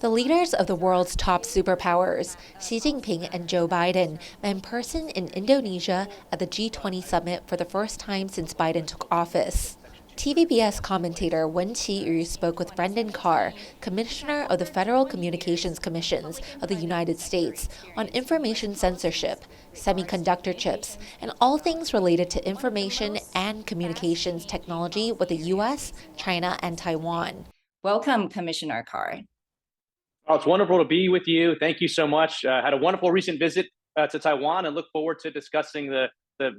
The leaders of the world's top superpowers, Xi Jinping and Joe Biden, met in person in Indonesia at the G20 summit for the first time since Biden took office. TVBS commentator Wenchi Yu spoke with Brendan Carr, Commissioner of the Federal Communications Commissions of the United States, on information censorship, semiconductor chips, and all things related to information and communications technology with the U.S., China, and Taiwan. Welcome, Commissioner Carr. Oh, it's wonderful to be with you. Thank you so much. Had a wonderful recent visit to Taiwan and look forward to discussing the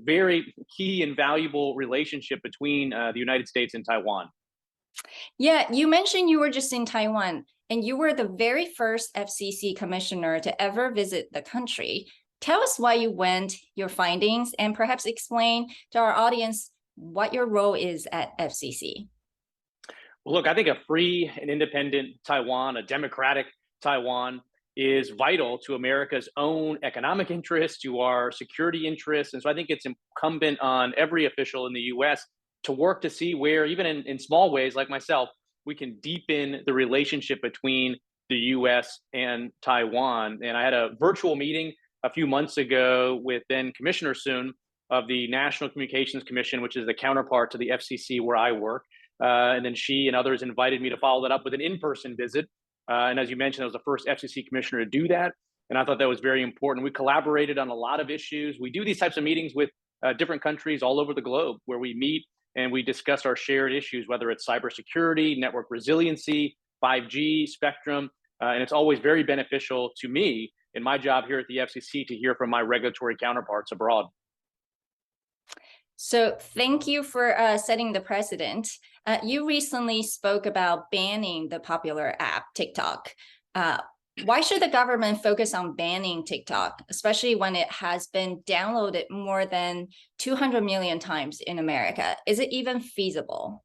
very key and valuable relationship between the United States and Taiwan. Yeah, you mentioned you were just in Taiwan, and you were the very first FCC commissioner to ever visit the country. Tell us why you went, your findings, and perhaps explain to our audience what your role is at FCC. Well, look, I think a free and independent Taiwan, a democratic Taiwan, is vital to America's own economic interests, to our security interests. And so I think it's incumbent on every official in the US to work to see where, even in small ways like myself, we can deepen the relationship between the US and Taiwan. And I had a virtual meeting a few months ago with then Commissioner Soon of the National Communications Commission, which is the counterpart to the FCC where I work. And then she and others invited me to follow that up with an in-person visit. And as you mentioned, I was the first FCC commissioner to do that. And I thought that was very important. We collaborated on a lot of issues. We do these types of meetings with different countries all over the globe where we meet and we discuss our shared issues, whether it's cybersecurity, network resiliency, 5G, spectrum. And it's always very beneficial to me in my job here at the FCC to hear from my regulatory counterparts abroad. So thank you for setting the precedent. You recently spoke about banning the popular app TikTok. Why should the government focus on banning TikTok, especially when it has been downloaded more than 200 million times in America? Is it even feasible?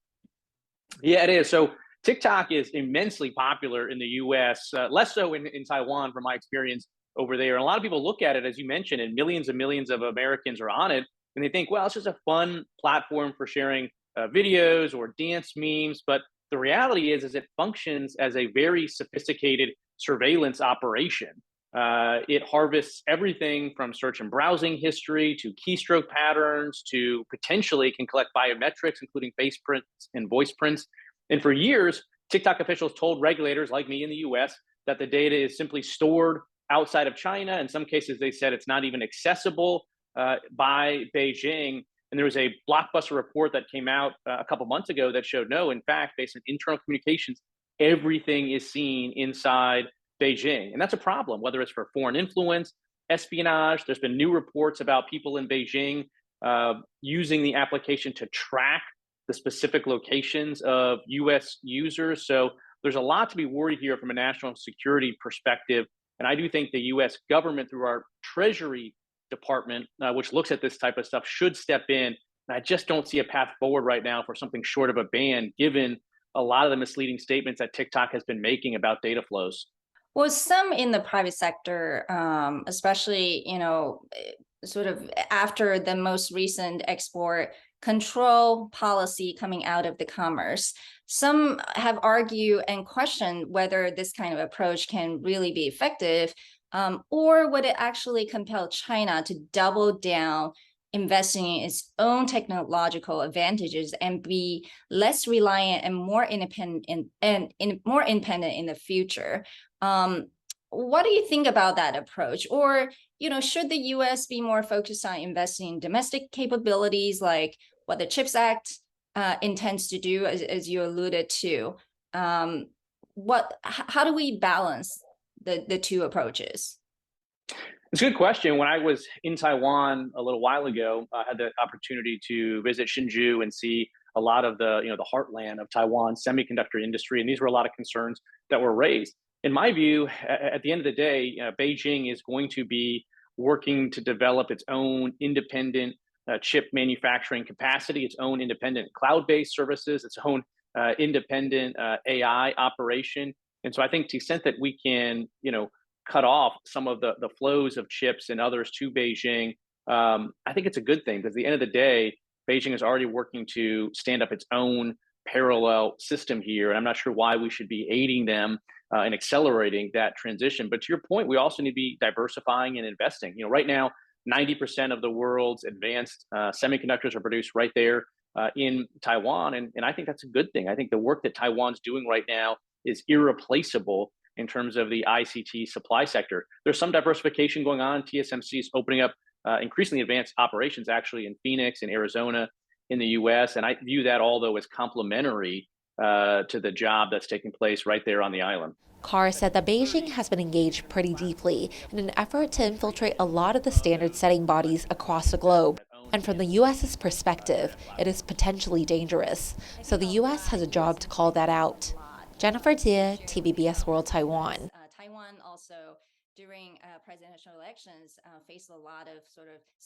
Yeah, it is. So TikTok is immensely popular in the US, less so in Taiwan, from my experience over there. And a lot of people look at it, as you mentioned, and millions of Americans are on it. And they think, well, it's just a fun platform for sharing videos or dance memes. But the reality is it functions as a very sophisticated surveillance operation. It harvests everything from search and browsing history to keystroke patterns to potentially can collect biometrics, including face prints and voice prints. And for years, TikTok officials told regulators like me in the US that the data is simply stored outside of China. In some cases, they said it's not even accessible by Beijing. And there was a blockbuster report that came out a couple months ago that showed no, in fact, based on internal communications, everything is seen inside Beijing. And that's a problem, whether it's for foreign influence, espionage. There's been new reports about people in Beijing using the application to track the specific locations of US users. So there's a lot to be worried here from a national security perspective. And I do think the US government, through our Treasury Department, which looks at this type of stuff, should step in. And I just don't see a path forward right now for something short of a ban, given a lot of the misleading statements that TikTok has been making about data flows. Well, some in the private sector, especially, sort of after the most recent export control policy coming out of the Commerce, some have argued and questioned whether this kind of approach can really be effective, or would it actually compel China to double down, investing in its own technological advantages and be less reliant and more independent more independent in the future? What do you think about that approach? Or, should the US be more focused on investing in domestic capabilities like what the CHIPS Act intends to do, as you alluded to? How do we balance the two approaches? It's a good question. When I was in Taiwan a little while ago, I had the opportunity to visit Hsinchu and see a lot of the heartland of Taiwan's semiconductor industry, and these were a lot of concerns that were raised. In my view, at the end of the day, Beijing is going to be working to develop its own independent chip manufacturing capacity, its own independent cloud-based services, its own independent AI operation. And so I think to the extent that we can, cut off some of the flows of chips and others to Beijing, I think it's a good thing, because at the end of the day, Beijing is already working to stand up its own parallel system here. And I'm not sure why we should be aiding them and accelerating that transition. But to your point, we also need to be diversifying and investing. Right now, 90% of the world's advanced semiconductors are produced right there in Taiwan. And I think that's a good thing. I think the work that Taiwan's doing right now is irreplaceable in terms of the ICT supply sector. There's some diversification going on. TSMC is opening up increasingly advanced operations actually in Phoenix and Arizona in the US. And I view that all, though, as complementary to the job that's taking place right there on the island. Carr said that Beijing has been engaged pretty deeply in an effort to infiltrate a lot of the standard-setting bodies across the globe. And from the U.S.'s perspective, it is potentially dangerous. So the U.S. has a job to call that out. Jennifer Jie, TVBS World Taiwan. Taiwan also during presidential elections faced a lot of sort of